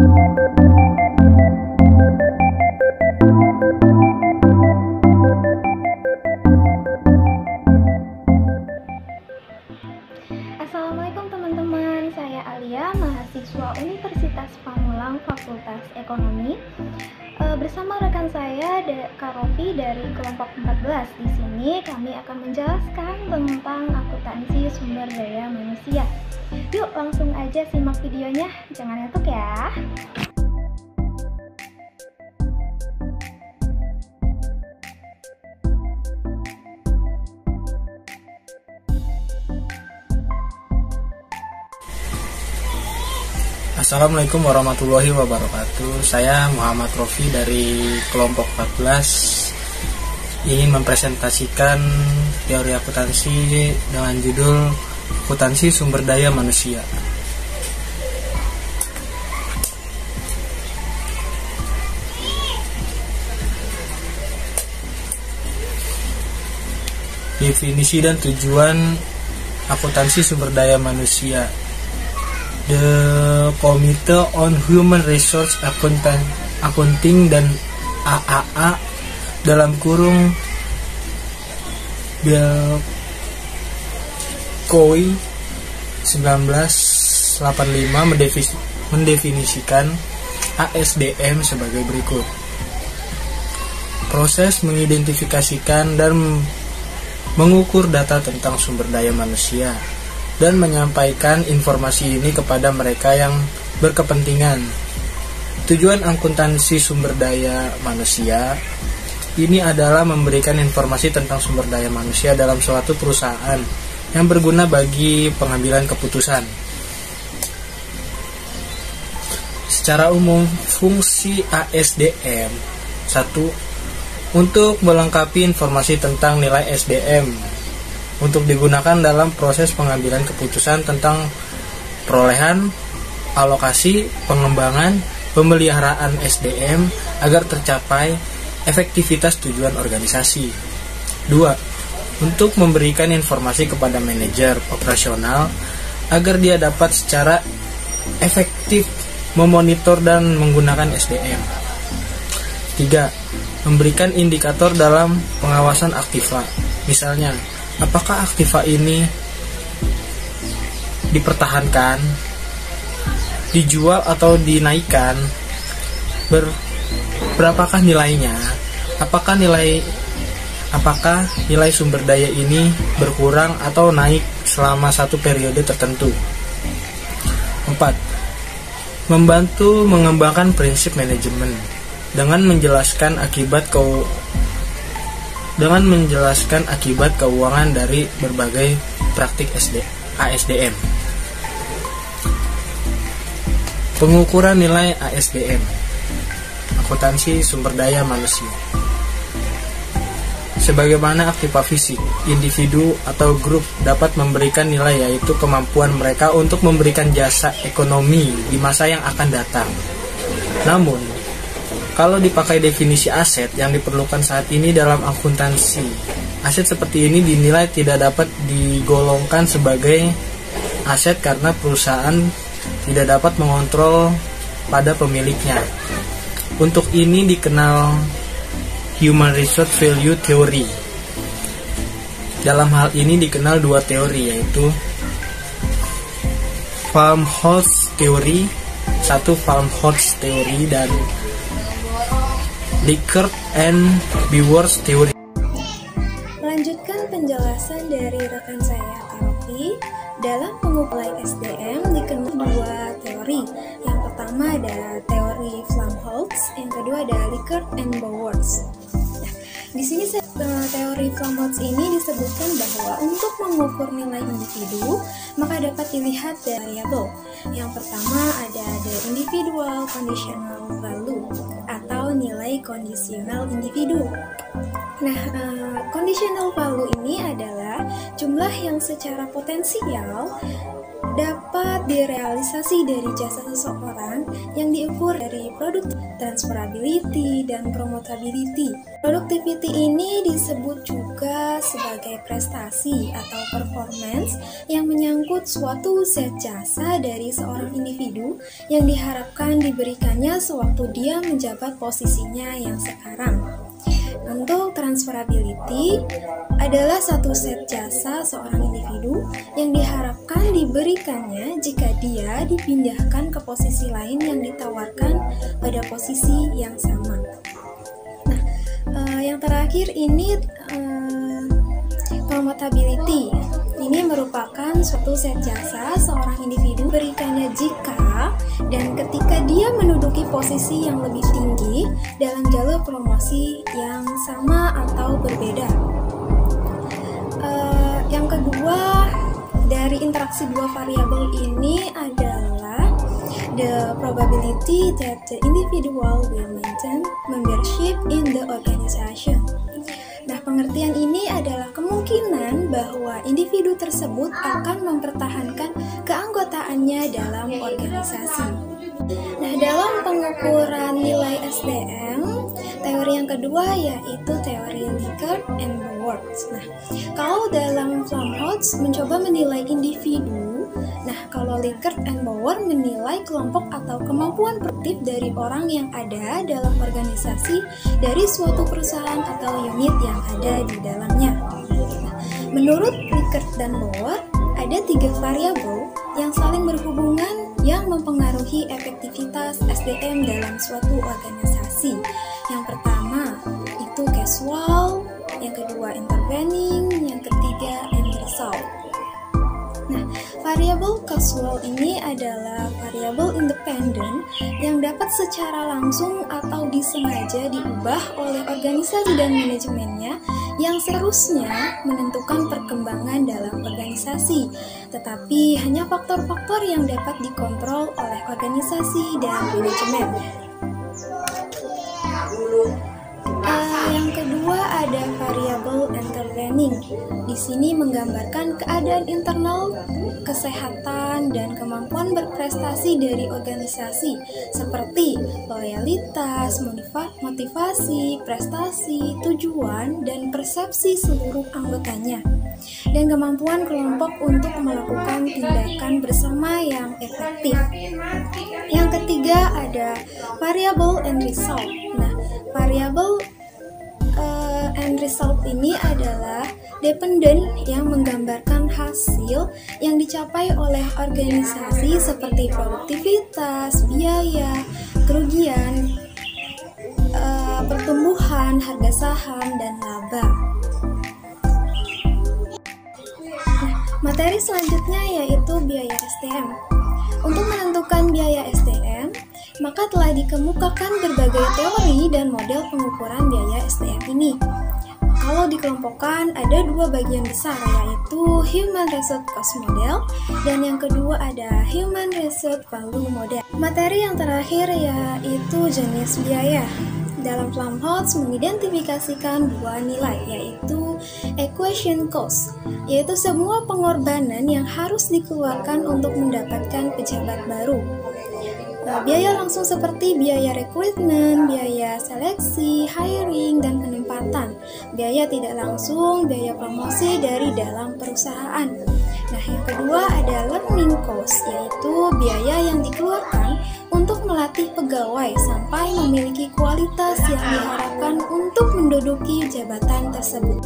Assalamualaikum teman-teman, saya Alia, mahasiswa Universitas Pamulang Fakultas Ekonomi. Bersama rekan saya Kak Rofi dari kelompok 14. Di sini kami akan menjelaskan tentang akuntansi sumber daya manusia. Yuk langsung aja simak videonya, jangan ngantuk ya. Assalamualaikum warahmatullahi wabarakatuh. Saya Muhammad Rofi dari kelompok 14 ingin mempresentasikan teori akuntansi dengan judul Akuntansi Sumber Daya Manusia. Definisi dan tujuan akuntansi sumber daya manusia. The Committee on Human Resource Accounting dan AAA dalam kurung Belkoi 1985 mendefinisikan ASDM sebagai berikut. Proses mengidentifikasikan dan mengukur data tentang sumber daya manusia dan menyampaikan informasi ini kepada mereka yang berkepentingan. Tujuan akuntansi sumber daya manusia ini adalah memberikan informasi tentang sumber daya manusia dalam suatu perusahaan yang berguna bagi pengambilan keputusan. Secara umum, fungsi ASDM 1. Untuk melengkapi informasi tentang nilai SDM untuk digunakan dalam proses pengambilan keputusan tentang perolehan, alokasi, pengembangan, pemeliharaan SDM agar tercapai efektivitas tujuan organisasi. 2. Untuk memberikan informasi kepada manajer operasional agar dia dapat secara efektif memonitor dan menggunakan SDM. 3. Memberikan indikator dalam pengawasan aktiva. Misalnya, apakah aktiva ini dipertahankan, dijual atau dinaikkan, berapakah nilainya, apakah nilai sumber daya ini berkurang atau naik selama satu periode tertentu. 4. Membantu mengembangkan prinsip manajemen dengan menjelaskan akibat keuangan dari berbagai praktik ASDM. Pengukuran nilai ASDM, akuntansi sumber daya manusia. Sebagaimana aktiva fisik, individu atau grup dapat memberikan nilai, yaitu kemampuan mereka untuk memberikan jasa ekonomi di masa yang akan datang. Namun, kalau dipakai definisi aset yang diperlukan saat ini dalam akuntansi, aset seperti ini dinilai tidak dapat digolongkan sebagai aset karena perusahaan tidak dapat mengontrol pada pemiliknya. Untuk ini dikenal Human Resource Value Theory. Dalam hal ini dikenal dua teori, yaitu Farmhouse Theory, Farmhouse Theory dan Likert and Beworth Theory. Melanjutkan penjelasan dari rekan saya Kak Rofi, dalam pengukuran SDM dikenal dua teori. Yang pertama ada teori Farmhouse, yang kedua ada Likert and Beworth. Di sini teori Farmhouse ini disebutkan bahwa untuk mengukur nilai individu maka dapat dilihat dari variabel. Yang pertama ada the individual conditional value atau nilai kondisional individu. Nah, conditional value ini adalah jumlah yang secara potensial dapat direalisasi dari jasa seseorang yang diukur dari produk, transferability, dan promotability. Productivity ini disebut juga sebagai prestasi atau performance yang menyangkut suatu set jasa dari seorang individu yang diharapkan diberikannya sewaktu dia menjabat posisinya yang sekarang. Untuk transferability adalah satu set jasa seorang individu yang diharapkan diberikannya jika dia dipindahkan ke posisi lain yang ditawarkan pada posisi yang sama. Nah, yang terakhir ini promotability. Ini merupakan suatu set jasa seorang individu berikannya jika dan ketika dia menduduki posisi yang lebih tinggi dalam jalur promosi yang sama atau berbeda. Yang kedua dari interaksi dua variabel ini adalah the probability that the individual will maintain membership in the organization. Nah, pengertian ini adalah kemungkinan bahwa individu tersebut akan mempertahankan keanggotaannya dalam organisasi. Nah, dalam pengukuran nilai SDM, teori yang kedua yaitu teori Likert and Bauer. Nah, kalau dalam Flamholtz mencoba menilai individu, nah kalau Likert and Bauer menilai kelompok atau kemampuan produktif dari orang yang ada dalam organisasi dari suatu perusahaan atau unit yang ada di dalamnya. Nah, menurut Likert dan Bauer, ada 3 variabel yang saling berhubungan yang mempengaruhi efektivitas SDM dalam suatu organisasi. Yang pertama itu casual, yang kedua intervening, yang ketiga end result. Nah, variabel casual ini adalah variabel independen yang dapat secara langsung atau disengaja diubah oleh organisasi dan manajemennya yang seharusnya menentukan perkembangan dalam organisasi, tetapi hanya faktor-faktor yang dapat dikontrol oleh organisasi dan manajemen. Yang kedua ada variabel intervening. Di sini menggambarkan keadaan internal, kesehatan, dan kemampuan berprestasi dari organisasi seperti loyalitas, motivasi, prestasi, tujuan, dan persepsi seluruh anggotanya, dan kemampuan kelompok untuk melakukan tindakan bersama yang efektif. Yang ketiga ada variabel end result. Nah, variabel end result ini adalah dependent yang menggambarkan hasil yang dicapai oleh organisasi seperti produktivitas, biaya, kerugian, pertumbuhan, harga saham, dan laba. Nah, materi selanjutnya yaitu biaya SDM. Untuk menentukan biaya SDM, maka telah dikemukakan berbagai teori dan model pengukuran biaya SDM ini. Kalau dikelompokkan ada 2 bagian besar, yaitu Human Resource Cost Model dan yang kedua ada Human Resource Value Model. Materi yang terakhir yaitu jenis biaya. Dalam Flamholtz mengidentifikasikan 2 nilai, yaitu acquisition cost, yaitu semua pengorbanan yang harus dikeluarkan untuk mendapatkan pejabat baru. Biaya langsung seperti biaya rekrutmen, biaya seleksi, hiring, dan penempatan. Biaya tidak langsung, biaya promosi dari dalam perusahaan. Nah, yang kedua ada learning cost, yaitu biaya yang dikeluarkan untuk melatih pegawai sampai memiliki kualitas yang diharapkan untuk menduduki jabatan tersebut.